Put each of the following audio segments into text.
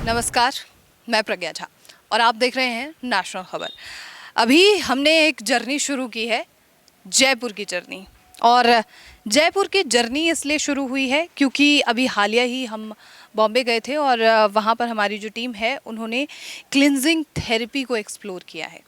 नमस्कार, मैं प्रज्ञा झा और आप देख रहे हैं नेशनल खबर। अभी हमने एक जर्नी शुरू की है, जयपुर की जर्नी। और जयपुर की जर्नी इसलिए शुरू हुई है क्योंकि अभी हालिया ही हम बॉम्बे गए थे और वहाँ पर हमारी जो टीम है उन्होंने क्लिनजिंग थेरेपी को एक्सप्लोर किया है।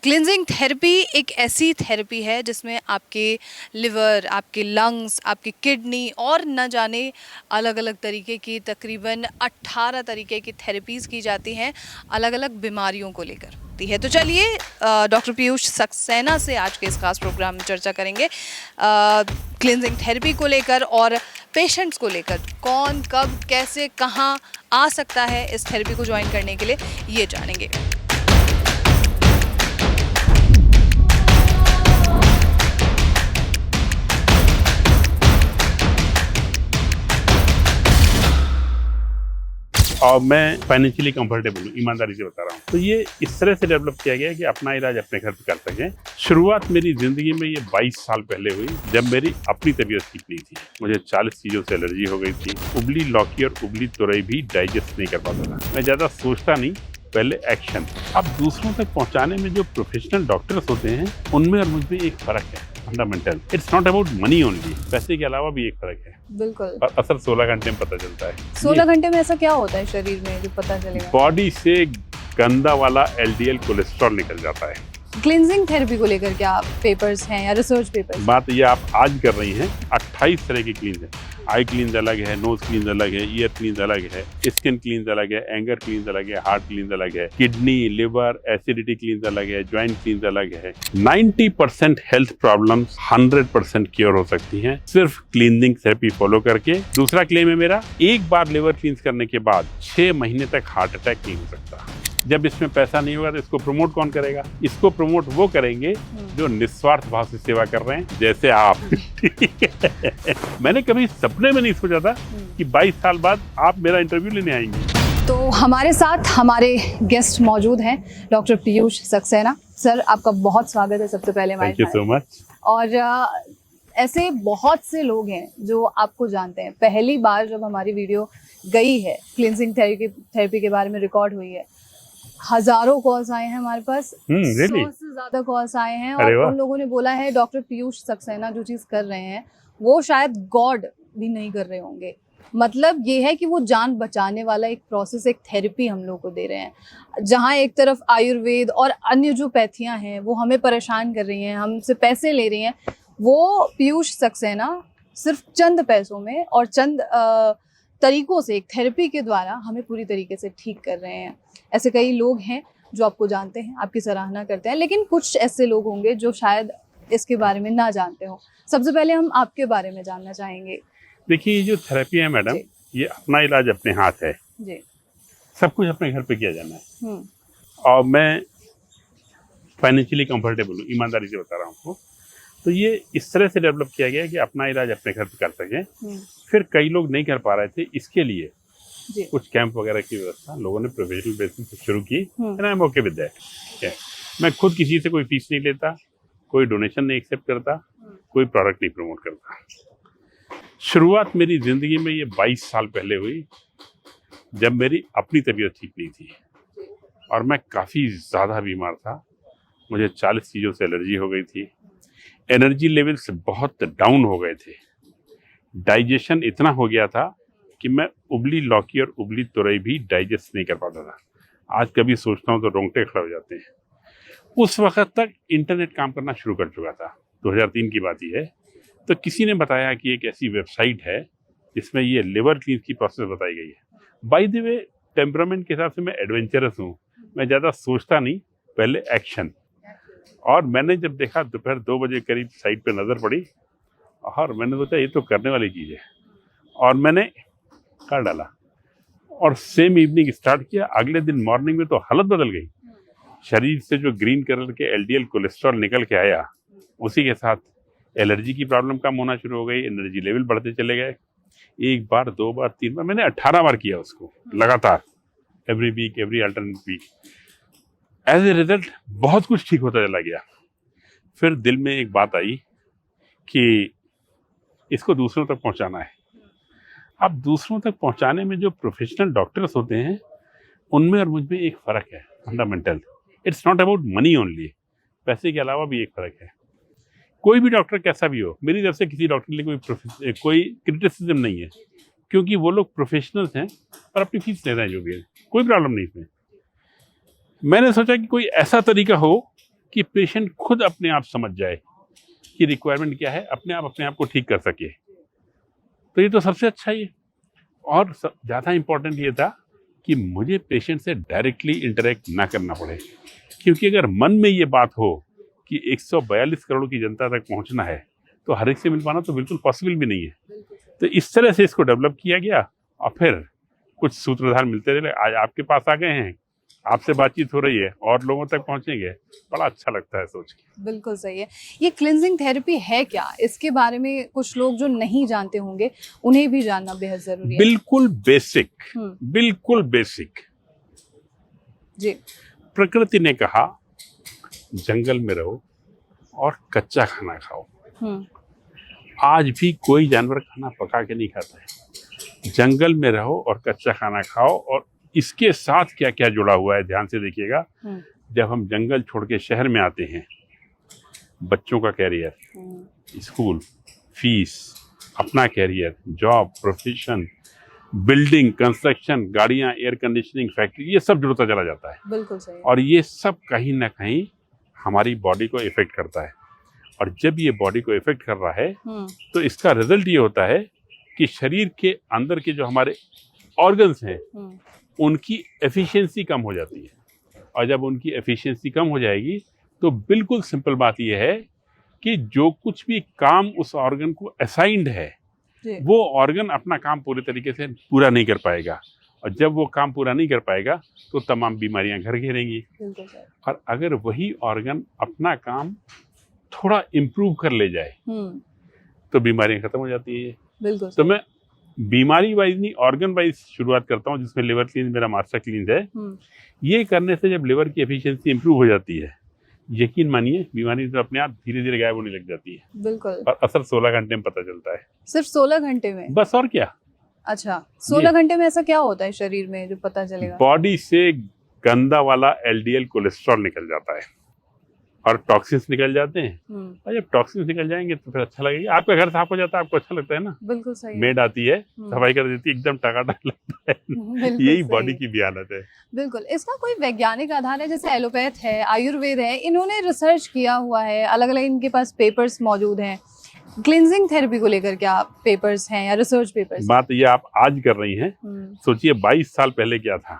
क्लिनजिंग थेरेपी एक ऐसी थेरेपी है जिसमें आपके लिवर, आपके लंग्स, आपकी किडनी और न जाने अलग अलग तरीके की तकरीबन 18 तरीके की थेरेपीज़ की जाती हैं अलग अलग बीमारियों को लेकर है। तो चलिए डॉक्टर पीयूष सक्सेना से आज के इस खास प्रोग्राम में चर्चा करेंगे क्लिनजिंग थेरेपी को लेकर और पेशेंट्स को लेकर। कौन, कब, कैसे, कहाँ आ सकता है इस थेरेपी को ज्वाइन करने के लिए, ये जानेंगे। और मैं फाइनेंशियली कंफर्टेबल हूँ, ईमानदारी से बता रहा हूँ। तो ये इस तरह से डेवलप किया गया है कि अपना इलाज अपने घर पे कर सकें। शुरुआत मेरी ज़िंदगी में ये 22 साल पहले हुई जब मेरी अपनी तबीयत ठीक नहीं थी। मुझे 40 चीज़ों से एलर्जी हो गई थी। उबली लौकी और उबली तुरई भी डाइजेस्ट नहीं कर पाता था। मैं ज़्यादा सोचता नहीं, पहले एक्शन। अब दूसरों तक पहुँचाने में जो प्रोफेशनल डॉक्टर्स होते हैं उनमें और मुझमें एक फ़र्क है, fundamental. It's not about money only, पैसे के अलावा भी एक फ़र्क है। बिल्कुल। और असर 16 घंटे में पता चलता है। 16 घंटे में ऐसा क्या होता है शरीर में जो पता चलेगा? बॉडी से गंदा वाला एलडीएल कोलेस्ट्रॉल निकल जाता है। क्लिनजिंग थेरेपी को लेकर क्या पेपर्स हैं या रिसर्च पेपर्स? बात ये आप आज कर रही हैं, 28 तरह की क्लींज है। आई क्लींज अलग है, नोज क्लींज अलग है, ईयर क्लींज अलग है, स्किन क्लींज अलग है, एंगर क्लींज अलग है, हार्ट क्लींज अलग है, किडनी, लिवर, एसिडिटी क्लींज अलग है, ज्वाइंट क्लींज अलग है। 90% हेल्थ प्रॉब्लम्स 100% क्योर हो सकती हैं सिर्फ क्लींजिंग थेरेपी फॉलो करके। दूसरा क्लेम है मेरा, एक बार लिवर क्लींज करने के बाद 6 महीने तक हार्ट अटैक नहीं हो सकता। जब इसमें पैसा नहीं होगा तो इसको प्रमोट कौन करेगा? इसको प्रमोट वो करेंगे जो निस्वार्थ भाव से सेवा कर रहे हैं, जैसे आप। मैंने कभी सपने में नहीं सोचा था कि 22 साल बाद आप मेरा इंटरव्यू लेने आएंगे। तो हमारे साथ हमारे गेस्ट मौजूद हैं डॉक्टर पीयूष सक्सेना। सर, आपका बहुत स्वागत है सबसे पहले हमारे। Thank you so much. और ऐसे बहुत से लोग हैं जो आपको जानते हैं। पहली बार जब हमारी वीडियो गई है, क्लिनजिंग थेरेपी के बारे में रिकॉर्ड हुई है, हजारों कॉल्स आए हैं हमारे पास। 100 से ज्यादा कॉल्स आए हैं और उन लोगों ने बोला है डॉक्टर पीयूष सक्सेना जो चीज कर रहे हैं वो शायद गॉड भी नहीं कर रहे होंगे। मतलब ये है कि वो जान बचाने वाला एक प्रोसेस, एक थेरेपी हम लोग को दे रहे हैं। जहाँ एक तरफ आयुर्वेद और अन्य जो पैथियां हैं वो हमें परेशान कर रही हैं, हमसे पैसे ले रही हैं, वो पीयूष सक्सेना सिर्फ चंद पैसों में और चंद तरीकों से एक थेरेपी के द्वारा हमें पूरी तरीके से ठीक कर रहे हैं। ऐसे कई लोग हैं जो आपको जानते हैं, आपकी सराहना करते हैं, लेकिन कुछ ऐसे लोग होंगे जो शायद इसके बारे में ना जानते हो। सबसे पहले हम आपके बारे में जानना चाहेंगे। देखिए, ये जो थेरेपी है मैडम, ये अपना इलाज अपने हाथ है जी। सब कुछ अपने घर पे किया जाना है। और मैं फाइनेंशियली कंफर्टेबल हूँ, ईमानदारी से बता रहा हूँ आपको। तो ये इस तरह से डेवलप किया गया है कि अपना इलाज अपने घर पे कर सकें। फिर कई लोग नहीं कर पा रहे थे, इसके लिए कुछ कैंप वगैरह की व्यवस्था लोगों ने प्रोफेशनल बेसिस पे शुरू की। And I am okay with that. मैं खुद किसी से कोई फीस नहीं लेता, कोई डोनेशन नहीं एक्सेप्ट करता, कोई प्रोडक्ट नहीं प्रमोट करता। शुरुआत मेरी जिंदगी में ये 22 साल पहले हुई जब मेरी अपनी तबीयत ठीक नहीं थी और मैं काफ़ी ज़्यादा बीमार था। मुझे 40 चीज़ों से एलर्जी हो गई थी, एनर्जी लेवल्स बहुत डाउन हो गए थे, डाइजेशन इतना हो गया था कि मैं उबली लौकी और उबली तुरई भी डाइजेस्ट नहीं कर पाता था। आज कभी सोचता हूँ तो रोंगटे खड़े हो जाते हैं। उस वक्त तक इंटरनेट काम करना शुरू कर चुका था, 2003 की बात ही है। तो किसी ने बताया कि एक ऐसी वेबसाइट है जिसमें ये लिवर क्लींज की प्रोसेस बताई गई है। बाय द वे, टेम्परामेंट के हिसाब से मैं एडवेंचरस हूँ, मैं ज़्यादा सोचता नहीं, पहले एक्शन। और मैंने जब देखा दोपहर 2 बजे करीब साइट पे नज़र पड़ी और मैंने सोचा ये तो करने वाली चीज़ है, और मैंने कर डाला और सेम इवनिंग स्टार्ट किया। अगले दिन मॉर्निंग में तो हालत बदल गई। शरीर से जो ग्रीन कलर के एलडीएल कोलेस्ट्रॉल निकल के आया, उसी के साथ एलर्जी की प्रॉब्लम कम होना शुरू हो गई, एनर्जी लेवल बढ़ते चले गए। 1 बार, 2 बार, 3 बार, मैंने 18 बार किया उसको लगातार, every week, every alternate week. As a result बहुत कुछ ठीक होता चला गया। फिर दिल में एक बात आई कि इसको दूसरों तक पहुंचाना है। अब दूसरों तक पहुंचाने में जो प्रोफेशनल डॉक्टर्स होते हैं उनमें और मुझ में एक फ़र्क है fundamental. It's not about money only, पैसे के अलावा भी एक फ़र्क है। कोई भी डॉक्टर कैसा भी हो, मेरी तरफ से किसी डॉक्टर के लिए कोई क्रिटिसिज्म नहीं है, क्योंकि वो लोग प्रोफेशनल्स हैं और अपनी फीस ले रहे हैं जो भी है, कोई प्रॉब्लम नहीं इसमें। मैंने सोचा कि कोई ऐसा तरीका हो कि पेशेंट खुद अपने आप समझ जाए कि रिक्वायरमेंट क्या है, अपने आप को ठीक कर सके। तो ये तो सबसे अच्छा ही है। और ज़्यादा इम्पोर्टेंट ये था कि मुझे पेशेंट से डायरेक्टली इंटरेक्ट ना करना पड़े, क्योंकि अगर मन में ये बात हो कि 142 करोड़ की जनता तक पहुंचना है तो हर एक से मिल पाना तो बिल्कुल पॉसिबल भी नहीं है। तो इस तरह से इसको डेवलप किया गया और फिर कुछ सूत्रधार मिलते रहे। आज आपके पास आ गए हैं, आपसे बातचीत हो रही है और लोगों तक पहुंचेंगे, बड़ा अच्छा लगता है सोच के। बिल्कुल सही है। ये क्लिनजिंग थेरेपी है क्या, इसके बारे में कुछ लोग जो नहीं जानते होंगे उन्हें भी जानना बेहद जरूरी है। बिल्कुल बेसिक जी। प्रकृति ने कहा जंगल में रहो और कच्चा खाना खाओ। आज भी कोई जानवर खाना पका के नहीं खाता है। जंगल में रहो और कच्चा खाना खाओ। और इसके साथ क्या क्या जुड़ा हुआ है ध्यान से देखिएगा। जब हम जंगल छोड़ के शहर में आते हैं, बच्चों का कैरियर, स्कूल फीस, अपना career, job, profession, building, construction, गाड़ियां, एयर कंडीशनिंग, फैक्ट्री, ये सब जुड़ता चला जाता है। बिल्कुल सही। और ये सब कहीं ना कहीं हमारी बॉडी को इफेक्ट करता है। और जब ये बॉडी को इफेक्ट कर रहा है तो इसका रिजल्ट ये होता है कि शरीर के अंदर के जो हमारे ऑर्गन्स हैं उनकी एफिशिएंसी कम हो जाती है। और जब उनकी एफिशिएंसी कम हो जाएगी तो बिल्कुल सिंपल बात यह है कि जो कुछ भी काम उस ऑर्गन को असाइंड है वो ऑर्गन अपना काम पूरे तरीके से पूरा नहीं कर पाएगा। और जब वो काम पूरा नहीं कर पाएगा तो तमाम बीमारियां घर घेरेंगी। और अगर वही ऑर्गन अपना काम थोड़ा इम्प्रूव कर ले जाए तो बीमारियां खत्म हो जाती है। बिल्कुल। तो मैं बीमारी वाइज नहीं, ऑर्गन वाइज शुरुआत करता हूँ, जिसमें लिवर क्लींस मेरा मास्टर क्लींस है। ये करने से जब लिवर की एफिशिएंसी इम्प्रूव हो जाती है, यकीन मानिए बीमारी तो अपने आप धीरे धीरे गायब होने लग जाती है। बिल्कुल। और असर 16 घंटे में पता चलता है। सिर्फ 16 घंटे में? बस, और क्या। अच्छा, 16 घंटे में ऐसा क्या होता है शरीर में जो पता चलेगा? बॉडी से गंदा वाला LDL कोलेस्ट्रॉल निकल जाता है और टॉक्सिन्स निकल जाते हैं। और जब टॉक्सिन्स निकल जाएंगे तो फिर अच्छा लगेगा। आपका घर साफ हो जाता है, आपको अच्छा लगता है ना। बिल्कुल सही। मेड आती है, सफाई कर देती है, एकदम टकाटक लगता है। यही बॉडी की भी हालत है। बिल्कुल। इसका कोई वैज्ञानिक आधार है? जैसे एलोपैथ है, आयुर्वेद है, इन्होंने रिसर्च किया हुआ है, अलग अलग इनके पास पेपर्स मौजूद हैं। क्लींजिंग थेरेपी को लेकर क्या पेपर्स हैं या रिसर्च पेपर्स? बात ये आप आज कर रही हैं, सोचिए 22 साल पहले क्या था।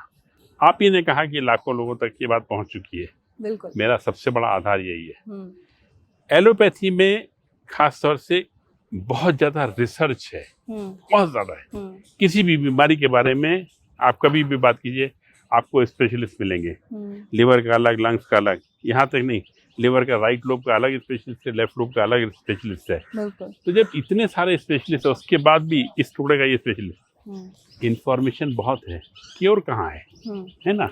आप ही ने कहा कि लाखों लोगों तक ये बात पहुंच चुकी है। बिल्कुल। मेरा सबसे बड़ा आधार यही है। एलोपैथी में खास तौर से बहुत ज्यादा रिसर्च है, बहुत ज्यादा है। किसी भी बीमारी के बारे में आप कभी भी बात कीजिए, आपको स्पेशलिस्ट मिलेंगे। लिवर का अलग, लंग्स का अलग, यहाँ तक नहीं, लिवर का राइट लोब का अलग स्पेशलिस्ट है, लेफ्ट लोब का अलग स्पेशलिस्ट है। तो जब इतने सारे स्पेशलिस्ट है उसके बाद भी इस टुकड़े का ये स्पेशलिस्ट, इंफॉर्मेशन बहुत है, क्योर कहाँ है ना।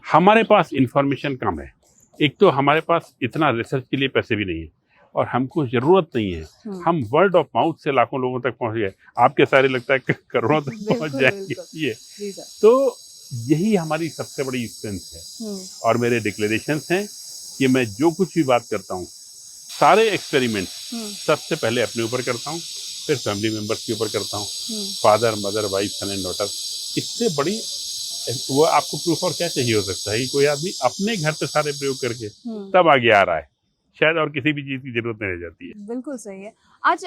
हमारे पास इंफॉर्मेशन कम है। एक तो हमारे पास इतना रिसर्च के लिए पैसे भी नहीं है और हमको जरूरत नहीं है। हम वर्ड ऑफ माउथ से लाखों लोगों तक पहुंच गए, आपके सारे लगता है करोड़ों तक पहुंच जाएंगे। ये तो यही हमारी सबसे बड़ी स्ट्रेंथ है। और मेरे डिक्लेरेशंस हैं कि मैं जो कुछ भी बात करता हूँ, सारे एक्सपेरिमेंट सबसे पहले अपने ऊपर करता हूँ, फिर फैमिली मेंबर्स के ऊपर करता हूँ, father, mother, wife, son and daughter. इससे बड़ी वो आपको प्रूफ और क्या चाहिए हो सकता है कि कोई आदमी अपने घर पे सारे प्रयोग करके तब आगे आ रहा है। शायद और किसी भी चीज की जरूरत नहीं रह जाती है। बिल्कुल सही है। आज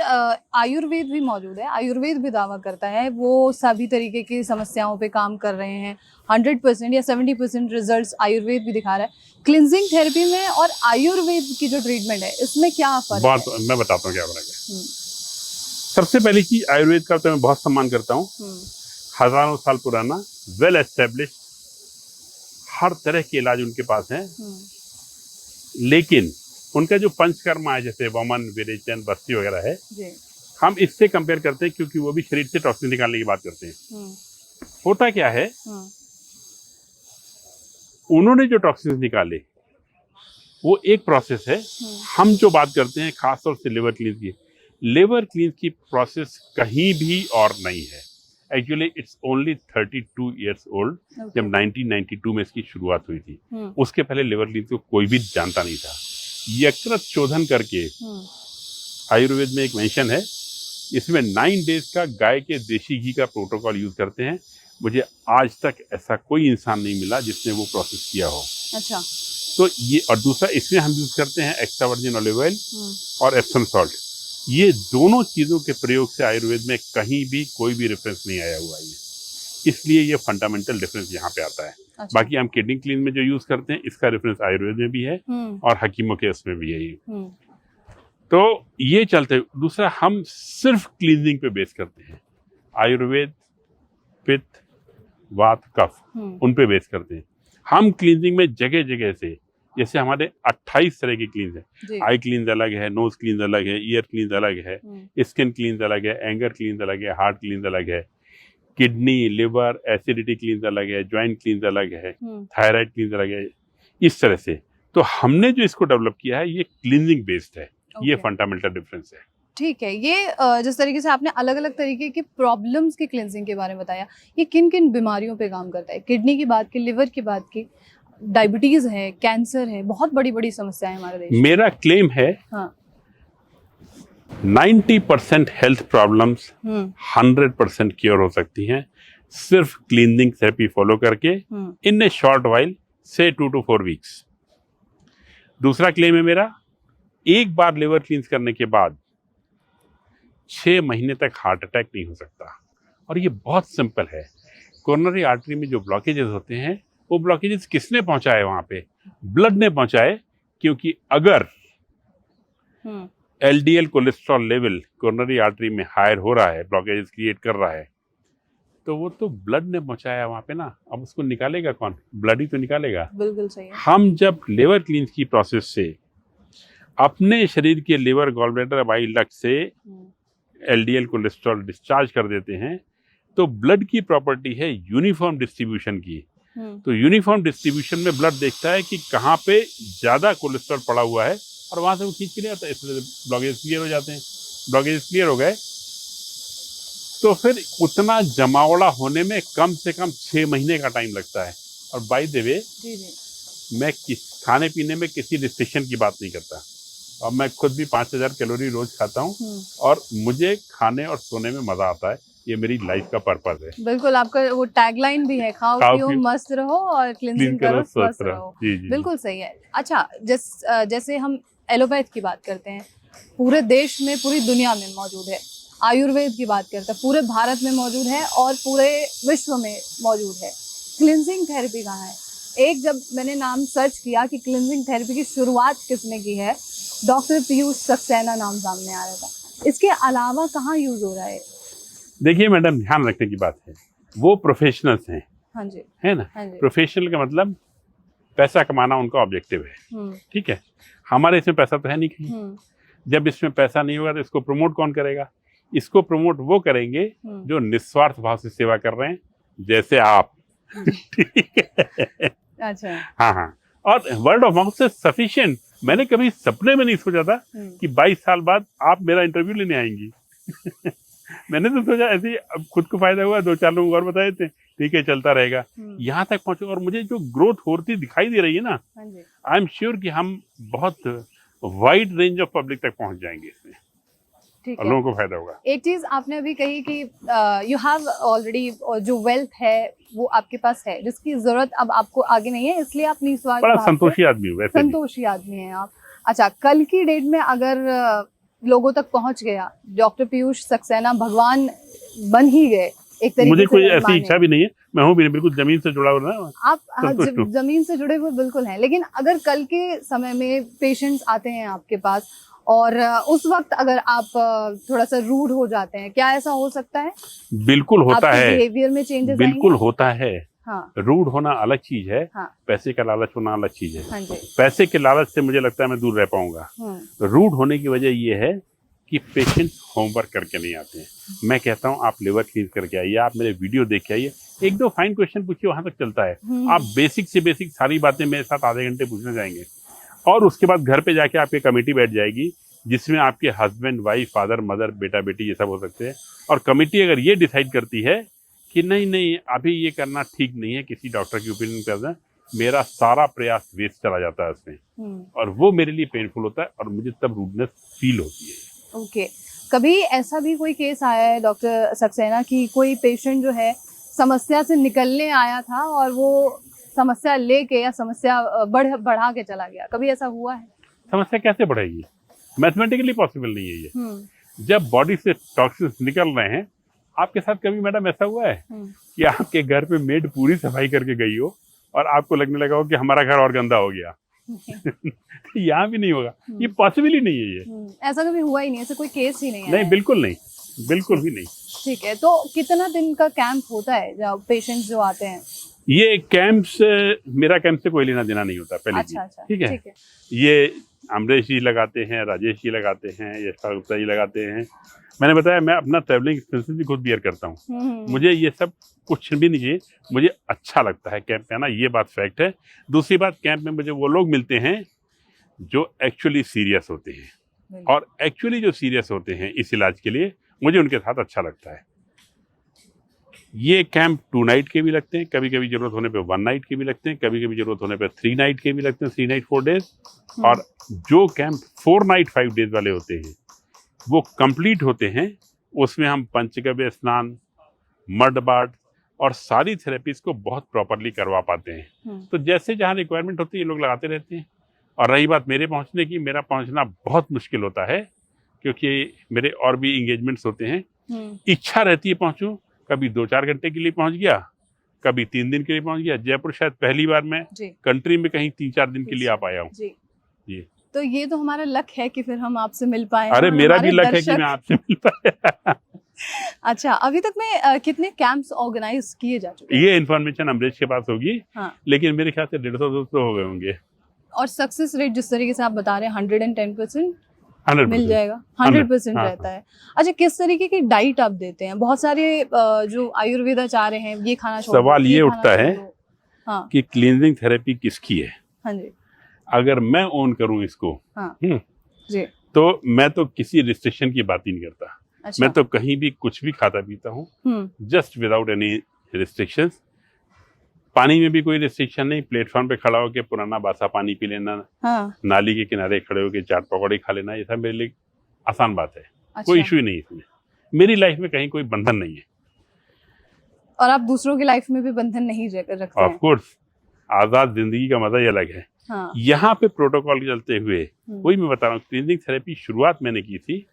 आयुर्वेद भी मौजूद है। आयुर्वेद भी दावा करता है वो सभी तरीके की समस्याओं पे काम कर रहे हैं। 100% या 70% रिजल्ट्स आयुर्वेद भी दिखा रहा है। क्लिंजिंग थेरेपी में और आयुर्वेद की जो ट्रीटमेंट है इसमें क्या फर्क है? मैं बताता हूँ क्या फर्क है। सबसे पहली चीज, आयुर्वेद का तो मैं बहुत सम्मान करता हूँ। हजारों साल पुराना, वेल एस्टेब्लिश, हर तरह के इलाज उनके पास हैं। लेकिन उनका जो पंचकर्म है, जैसे वमन, विरेचन, बस्ती वगैरह है, हम इससे कंपेयर करते हैं क्योंकि वो भी शरीर से टॉक्सिन निकालने की बात करते हैं। होता क्या है, उन्होंने जो टॉक्सिन निकाले वो एक प्रोसेस है। हम जो बात करते हैं खासतौर से लिवर क्लींस की, लिवर क्लींस की प्रोसेस कहीं भी और नहीं है। Actually it's only 32 years old. जब 1992 में इसकी शुरुआत हुई थी, उसके पहले लिवर क्लींस को कोई भी जानता नहीं था। यकृत शोधन करके आयुर्वेद में एक मेंशन है, इसमें 9 डेज का गाय के देशी घी का प्रोटोकॉल यूज करते हैं। मुझे आज तक ऐसा कोई इंसान नहीं मिला जिसने वो प्रोसेस किया हो। अच्छा। तो ये, और दूसरा इसमें हम यूज करते हैं एक्स्ट्रा वर्जिन ऑलिव ऑयल और एप्सम सॉल्ट। ये दोनों चीजों के प्रयोग से आयुर्वेद में कहीं भी कोई भी रेफरेंस नहीं आया हुआ है, इसलिए ये फंडामेंटल डिफरेंस यहाँ पे आता है। अच्छा। बाकी हम किडनी क्लीन में जो यूज करते हैं, इसका रेफरेंस आयुर्वेद में भी है और हकीमों के उसमें भी है। तो ये चलते। दूसरा, हम सिर्फ क्लींजिंग पे बेस करते हैं। आयुर्वेद पित्त वात कफ उन पे बेस करते हैं। हम क्लींजिंग में जगह जगह से, जैसे हमारे 28 तरह की क्लींज है। आई क्लींज अलग है, नोज क्लींज अलग है, ईयर क्लींज अलग है, स्किन क्लींज अलग है, एंगर क्लींज अलग है, हार्ट क्लींज अलग है, किडनी लिवर एसिडिटी क्लींज अलग है, ज्वाइंट क्लींज अलग है, थायराइड क्लींज अलग है। इस तरह से तो हमने जो इसको डेवलप किया है, ये क्लींजिंग बेस्ड है। ये फंडामेंटल डिफरेंस है। ठीक है। ये जिस तरीके से आपने अलग अलग तरीके की प्रॉब्लम्स की क्लिनजिंग के बारे में बताया, ये किन किन बीमारियों पे काम करता है? किडनी की बात की, लिवर की बात की, डायबिटीज है, कैंसर है, बहुत बड़ी बड़ी समस्याएं हमारे देश में। मेरा क्लेम है, हाँ, 90% हेल्थ प्रॉब्लम्स 100% क्योर हो सकती हैं सिर्फ क्लीनिंग थेरेपी फॉलो करके इन ए शॉर्ट वाइल, से 2 to 4 वीक्स। दूसरा क्लेम है मेरा, एक बार लिवर क्लींस करने के बाद 6 महीने तक हार्ट अटैक नहीं हो सकता। और ये बहुत सिंपल है। कोरोनरी आर्टरी में जो ब्लॉकेजेस होते हैं, वो ब्लॉकेजेस किसने पहुंचाए? वहां पे ब्लड ने पहुंचाए। क्योंकि अगर LDL cholesterol level coronary artery में हायर हो रहा है, ब्लॉकेजेस क्रिएट कर रहा है, तो वो तो ब्लड ने पहुंचाया वहां पे ना। अब उसको निकालेगा कौन? ब्लड ही तो निकालेगा। बिल्कुल सही है। हम जब लिवर क्लींस की प्रोसेस से अपने शरीर के लिवर, गॉलब्लैडर, बाइल डक्ट से एलडीएल कोलेस्ट्रॉल डिस्चार्ज कर देते हैं, तो ब्लड की प्रॉपर्टी है यूनिफॉर्म डिस्ट्रीब्यूशन की। तो यूनिफॉर्म डिस्ट्रीब्यूशन में ब्लड देखता है कि कहाँ पे ज्यादा कोलेस्ट्रॉल पड़ा हुआ है और वहां से वो खींच के ले आता है। इसलिए ब्लॉकेज क्लियर हो जाते हैं। ब्लॉकेज क्लियर हो गए तो फिर उतना जमावड़ा होने में कम से कम 6 महीने का टाइम लगता है। और बाय द वे, मैं खाने पीने में किसी रिस्ट्रिक्शन की बात नहीं करता, और मैं खुद भी 5000 कैलोरी रोज खाता हूँ और मुझे खाने और सोने में मजा आता है। ये मेरी लाइफ का पर्पस है। बिल्कुल, आपका वो टैगलाइन भी है, खाओ पियो मस्त रहो और क्लींजिंग करो स्वस्थ रहो। जी। बिल्कुल सही है। अच्छा, जैसे हम एलोपैथ की बात करते हैं, पूरे देश में, पूरी दुनिया में मौजूद है। आयुर्वेद की बात करते हैं, पूरे भारत में मौजूद है और पूरे विश्व में मौजूद है। क्लींजिंग थेरेपी कहाँ है? एक जब मैंने नाम सर्च किया कि क्लींजिंग थेरेपी की शुरुआत किसने की है, डॉक्टर पीयूष सक्सेना नाम सामने आ रहा था। इसके अलावा कहाँ यूज हो रहा है? देखिए मैडम, ध्यान रखने की बात है, वो प्रोफेशनल्स हैं। हाँ जी। है ना? हाँ जी। प्रोफेशनल का मतलब पैसा कमाना उनका ऑब्जेक्टिव है। ठीक है, हमारे इसमें पैसा तो है नहीं कहीं। जब इसमें पैसा नहीं होगा तो इसको प्रमोट कौन करेगा? इसको प्रमोट वो करेंगे जो निस्वार्थ भाव से सेवा कर रहे हैं, जैसे आप। ठीक है। अच्छा। हाँ। और वर्ड ऑफ माउथ से सफिशिएंट। मैंने कभी सपने में नहीं सोचा था कि 22 साल बाद आप मेरा इंटरव्यू लेने आएंगी। मैंने तो सोचा ऐसे ही, अब खुद को फायदा हुआ, 2-4 लोग और बताए थे, ठीक है चलता रहेगा। यहाँ तक पहुंचे और मुझे जो ग्रोथ होती दिखाई दे रही है ना, आई एम श्योर कि हम बहुत वाइड रेंज ऑफ पब्लिक तक पहुंच जाएंगे इसमें, और लोगों को फायदा होगा। एक चीज आपने अभी कही कि यू हैव ऑलरेडी, जो वेल्थ है वो आपके पास है, जिसकी जरूरत अब आपको आगे नहीं है, इसलिए आप निस्वार्थ, बड़ा संतोषी आदमी हो, वैसे संतोषी आदमी हैं आप। अच्छा, कल की डेट में अगर लोगों तक पहुंच गया, डॉक्टर पीयूष सक्सेना भगवान बन ही गए एक तरीके से। मुझे कोई ऐसी इच्छा भी नहीं है, मैं हूँ भी बिल्कुल जमीन से जुड़ा हुआ ना। आप जमीन से जुड़े हुए बिल्कुल हैं, लेकिन अगर कल के समय में पेशेंट्स आते हैं आपके पास और उस वक्त अगर आप थोड़ा सा रूड हो जाते हैं, क्या ऐसा हो सकता है? बिल्कुल होता है, बिहेवियर में चेंजेस बिल्कुल होता है। हाँ। रूड होना अलग चीज है। हाँ। पैसे का लालच होना अलग चीज है। हाँ जी। पैसे के लालच से मुझे लगता है मैं दूर रह पाऊंगा। तो रूड होने की वजह ये है कि पेशेंट्स होमवर्क करके नहीं आते हैं। मैं कहता हूँ आप लिवर क्लीन करके आइए, आप मेरे वीडियो देख के आइए, 1-2 फाइन क्वेश्चन पूछिए, वहां तक चलता है। आप बेसिक से बेसिक सारी बातें मेरे साथ आधे घंटे पूछने जाएंगे, और उसके बाद घर पे जाके आपकी कमेटी बैठ जाएगी, जिसमें आपके हस्बैंड, वाइफ, फादर, मदर, बेटा, बेटी, ये सब हो सकते हैं। और कमेटी अगर ये डिसाइड करती है कि नहीं नहीं अभी ये करना ठीक नहीं है, किसी डॉक्टर की ओपिनियन करना, मेरा सारा प्रयास वेस्ट चला जाता है उसमें और वो मेरे लिए पेनफुल होता है और मुझे तब रूडनेस फील होती है। ओके कभी ऐसा भी कोई केस आया है डॉक्टर सक्सेना कि कोई पेशेंट जो है समस्या से निकलने आया था और वो समस्या लेके या समस्या बढ़ा के चला गया, कभी ऐसा हुआ है? समस्या कैसे बढ़ेगी, मैथमेटिकली पॉसिबल नहीं है ये। जब बॉडी से टॉक्सिन्स निकल रहे हैं, आपके साथ कभी मैडम ऐसा हुआ है कि आपके घर पे मेड पूरी सफाई करके गई हो और आपको लगने लगा हो कि हमारा घर और गंदा हो गया? यहाँ भी नहीं होगा, ये पॉसिबल ही नहीं है ये। ऐसा कभी हुआ ही नहीं, ऐसा कोई केस ही नहीं है? नहीं, बिल्कुल नहीं, बिल्कुल भी नहीं। ठीक है, तो कितना दिन का कैंप होता है जब पेशेंट्स जो आते हैं? ये कैंप से, मेरा कैंप से कोई लेना देना नहीं होता पहले। अच्छा, ठीक है। ये अमरेश जी लगाते हैं, राजेश जी लगाते हैं, यशपाल गुप्ता जी लगाते हैं। मैंने बताया मैं अपना ट्रैवलिंग एक्सपेंसेस भी खुद बियर करता हूँ। मुझे ये सब कुछ भी नहीं चाहिए, मुझे अच्छा लगता है कैंप में आना, ये बात फैक्ट है। दूसरी बात, कैंप में मुझे वो लोग मिलते हैं जो एक्चुअली सीरियस होते हैं, और एक्चुअली जो सीरियस होते हैं इस इलाज के लिए, मुझे उनके साथ अच्छा लगता है। ये कैंप 2 नाइट के भी लगते हैं, कभी कभी जरूरत होने पे 1 नाइट के भी लगते हैं, कभी कभी जरूरत होने पे 3 नाइट के भी लगते हैं, 3 नाइट 4 डेज। और जो कैंप 4 नाइट 5 डेज वाले होते हैं वो कंप्लीट होते हैं, उसमें हम पंचगव्य स्नान, मड बाथ और सारी थेरेपीज को बहुत प्रॉपरली करवा पाते हैं। तो जैसे जहाँ रिक्वायरमेंट होती है ये लोग लगाते रहते हैं। और रही बात मेरे पहुँचने की, मेरा पहुँचना बहुत मुश्किल होता है क्योंकि मेरे और भी इंगेजमेंट्स होते हैं। इच्छा रहती है पहुँचूँ, कभी 2-4 घंटे के लिए पहुँच गया, कभी 3 दिन के लिए पहुँच गया। जयपुर शायद पहली बार मैं कंट्री में कहीं 3-4 दिन के लिए आ पाया हूँ जी। तो ये तो हमारा लक है कि फिर हम आपसे मिल पाए। अरे मेरा भी लक है कि मैं आपसे मिल पाया। अच्छा, अभी तक में कितने कैंप्स ऑर्गेनाइज किए जा चुके हैं? ये इन्फॉर्मेशन अमरीश के पास होगी। हाँ। लेकिन मेरे ख्याल से 150-200 हो गए होंगे। और सक्सेस रेट जिस तरीके से आप बता रहे हैं 110% मिल जाएगा, 100% रहता है। अच्छा, किस तरीके की डाइट आप देते हैं? बहुत सारे जो आयुर्वेदाचार्य हैं ये खाना छोड़, सवाल ये उठता है कि क्लींजिंग थेरेपी किसकी है? हाँ जी। अगर मैं ओन करूं इसको, हाँ जी, तो मैं तो किसी रिस्ट्रिक्शन की बात ही नहीं करता। अच्छा। मैं तो कहीं भी कुछ भी खाता पीता हूँ, जस्ट विदाउट एनी रिस्ट्रिक्शंस। पानी में भी कोई रिस्ट्रिक्शन नहीं, प्लेटफॉर्म पे खड़ा होकर पुराना बासा पानी पी लेना, नाली के किनारे खड़े होकर चाट पकौड़े खा लेना, ये सब मेरे लिए आसान बात है। अच्छा। कोई इशू ही नहीं इसमें, मेरी लाइफ में कहीं कोई बंधन नहीं है। और आप दूसरों की लाइफ में भी बंधन नहीं रखते हैं? ऑफ कोर्स, आजाद जिंदगी का मजा ही अलग है। हाँ। यहाँ पे प्रोटोकॉल चलते हुए, वही मैं बता रहा हूँ, क्लींजिंग थेरेपी शुरुआत मैंने की थी,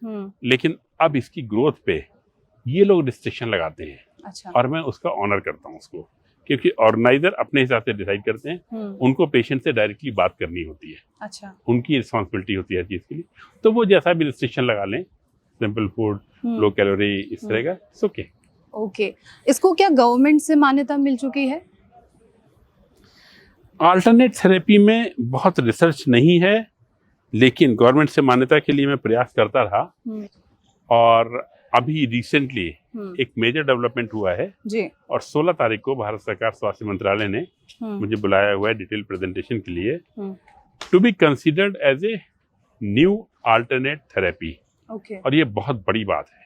लेकिन अब इसकी ग्रोथ पे ये लोग रिस्ट्रिक्शन लगाते हैं। अच्छा। और मैं उसका ऑनर करता हूँ उसको, क्योंकि ऑर्गेनाइजर अपने हिसाब से डिसाइड करते हैं, उनको पेशेंट से डायरेक्टली बात करनी होती है। अच्छा। उनकी रिस्पॉन्सिबिलिटी होती है चीज के लिए, तो वो जैसा भी रिस्ट्रिक्शन लगा लें, सिंपल फूड, लो कैलोरी, इस तरह का, इट्स ओके। ओके, इसको क्या गवर्नमेंट से मान्यता मिल चुकी है? अल्टरनेट थेरेपी में बहुत रिसर्च नहीं है, लेकिन गवर्नमेंट से मान्यता के लिए मैं प्रयास करता रहा। और अभी रिसेंटली एक मेजर डेवलपमेंट हुआ है जी। और 16 तारीख को भारत सरकार स्वास्थ्य मंत्रालय ने मुझे बुलाया हुआ है डिटेल प्रेजेंटेशन के लिए, to be considered as a new alternate therapy. और ये बहुत बड़ी बात है,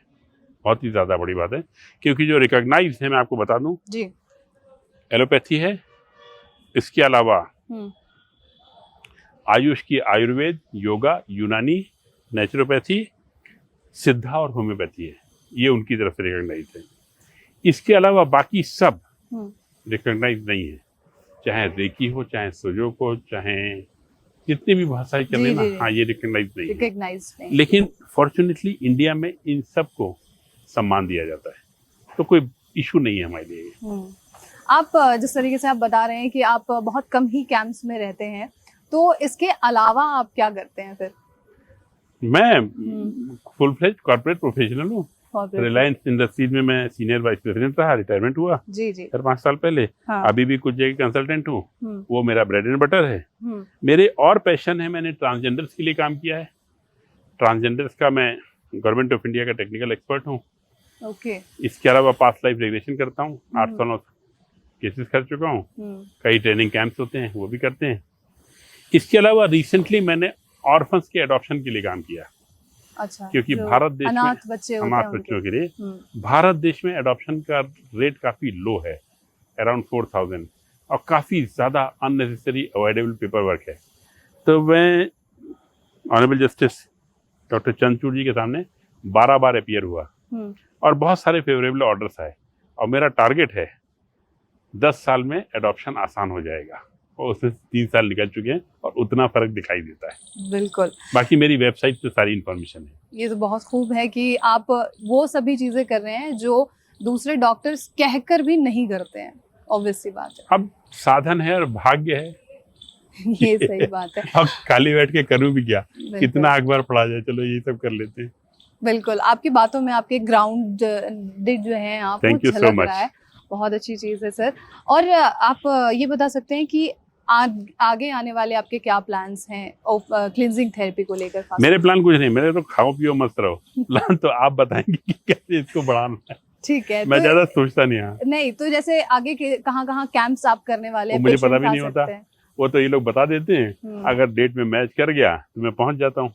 बहुत ही ज्यादा बड़ी बात है, क्योंकि जो रिकॉग्नाइज्ड है, मैं आपको बता दूं जी, एलोपैथी है, इसके अलावा आयुष की आयुर्वेद, योगा, यूनानी, नेचुरोपैथी, सिद्धा और होम्योपैथी है, ये उनकी तरफ से रिकॉग्नाइज है। इसके अलावा बाकी सब रिकॉग्नाइज नहीं है, चाहे रेकी हो, चाहे सुजोक हो, चाहे जितनी भी भाषाएं चल रही ना, हाँ, ये रिकॉग्नाइज नहीं। लेकिन फॉर्चुनेटली इंडिया में इन सब को सम्मान दिया जाता है, तो कोई इशू नहीं है हमारे लिए। आप जिस तरीके से आप बता रहे हैं कि आप बहुत कम ही कैंप्स में रहते हैं, तो इसके अलावा आप क्या करते हैं फिर? मैं फुल फ्लेज कॉर्पोरेट प्रोफेशनल हूँ। रिलायंस इंडस्ट्रीज में मैं सीनियर वाइस प्रेसिडेंट रहा, रिटायरमेंट हुआ जी जी 4-5 साल पहले। हाँ। अभी भी कुछ जगह कंसल्टेंट हूँ, वो मेरा ब्रेड एंड बटर है। मेरे और पैशन है, मैंने ट्रांसजेंडर्स के लिए काम किया है। ट्रांसजेंडर्स का मैं गवर्नमेंट ऑफ इंडिया का टेक्निकल एक्सपर्ट हूँ। ओके। इसके अलावा पास्ट लाइफ रेगुलेशन करता हूँ, 809 केसेस कर चुका हूँ। कई ट्रेनिंग कैंप्स होते हैं, वो भी करते हैं। इसके अलावा रिसेंटली मैंने ऑर्फन्स के अडॉप्शन के लिए काम किया। अच्छा, क्योंकि जो भारत देश में अनाथ बच्चे होते हैं अनाथ बच्चों उनके। के लिए भारत देश में एडॉप्शन का रेट काफी लो है, अराउंड 4000, और काफी ज्यादा अननेसेसरी अवॉइडेबल पेपर वर्क है। तो मैं ऑनरेबल जस्टिस डॉक्टर चंद्रचूड़ जी के सामने 12 बार अपीयर हुआ और बहुत सारे फेवरेबल ऑर्डर्स आए, और मेरा टारगेट है 10 साल में एडॉप्शन आसान हो जाएगा, और उसमें 3 साल निकल चुके हैं और उतना फर्क दिखाई देता है। बिल्कुल, बाकी मेरी वेबसाइट पे सारी इन्फॉर्मेशन है। ये तो बहुत खूब है कि आप वो सभी चीजें कर रहे हैं जो दूसरे डॉक्टर्स कहकर भी नहीं करते हैं। ऑब्वियस सी बात है, अब साधन है और भाग्य है। ये सही बात है। अब खाली बैठ के करूँ भी क्या, बिल्कुल। कितना अखबार पढ़ा जाए, चलो ये सब कर लेते हैं। बिल्कुल, आपकी बातों में आपके ग्राउंडेड जो हैं आप, वो Thank you so झलक much. रहा है। बहुत अच्छी चीज़ है सर। और आप ये बता सकते हैं कि आगे आने वाले आपके क्या प्लान्स हैं क्लींजिंग थेरेपी को लेकर? मेरे प्लान कुछ नहीं, मेरे तो खाओ पियो मस्त रहो। प्लान तो आप बताएंगे कि कैसे इसको बढ़ाना है। ठीक है, मैं ज्यादा सोचता नहीं। हाँ, नहीं तो जैसे आगे के कहाँ कैंप्स आप करने वाले हैं? मुझे पता भी patients आ नहीं होता, सकते हैं। वो तो ये लोग बता देते हैं। अगर डेट में मैच कर गया तो मैं पहुंच जाता हूँ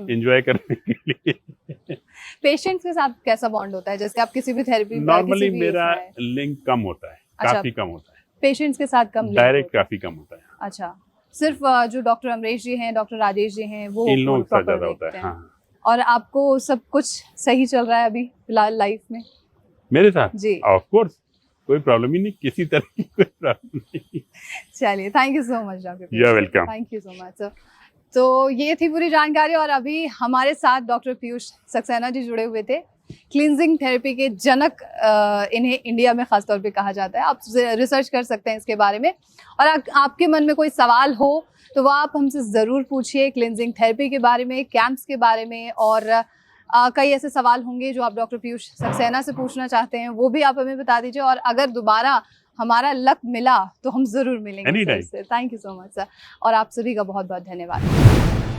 एंजॉय करने के लिए। पेशेंट्स के साथ कैसा बॉन्ड होता है? जैसे आप किसी भी थेरेपी नॉर्मली मेरा लिंक कम होता है, काफी कम होता है। पेशेंट्स के साथ कम डायरेक्ट काफी कम होता है। अच्छा, सिर्फ जो डॉक्टर अमरीश जी हैं, डॉक्टर राजेश जी हैं, वो इन लोगों के साथ proper ज्यादा होता देखते है। हैं। हाँ, और आपको सब कुछ सही चल रहा है अभी फिलहाल लाइफ में? मेरे साथ जी, ऑफ कोर्स कोई प्रॉब्लम ही नहीं, किसी तरह की कोई प्रॉब्लम नहीं। चलिए, thank you so much doctor. You are welcome. Thank you so much sir. तो ये थी पूरी जानकारी, और अभी हमारे साथ डॉक्टर पीयूष सक्सेना जी जुड़े हुए थे, क्लींजिंग थेरेपी के जनक इन्हें इंडिया में खासतौर पे कहा जाता है। आप रिसर्च कर सकते हैं इसके बारे में, और आपके मन में कोई सवाल हो तो वो आप हमसे ज़रूर पूछिए क्लींजिंग थेरेपी के बारे में, कैंप्स के बारे में, और कई ऐसे सवाल होंगे जो आप डॉक्टर पीयूष सक्सेना से पूछना चाहते हैं, वो भी आप हमें बता दीजिए। और अगर दोबारा हमारा लक मिला तो हम ज़रूर मिलेंगे। Thank you so much sir, और आप सभी का बहुत बहुत धन्यवाद।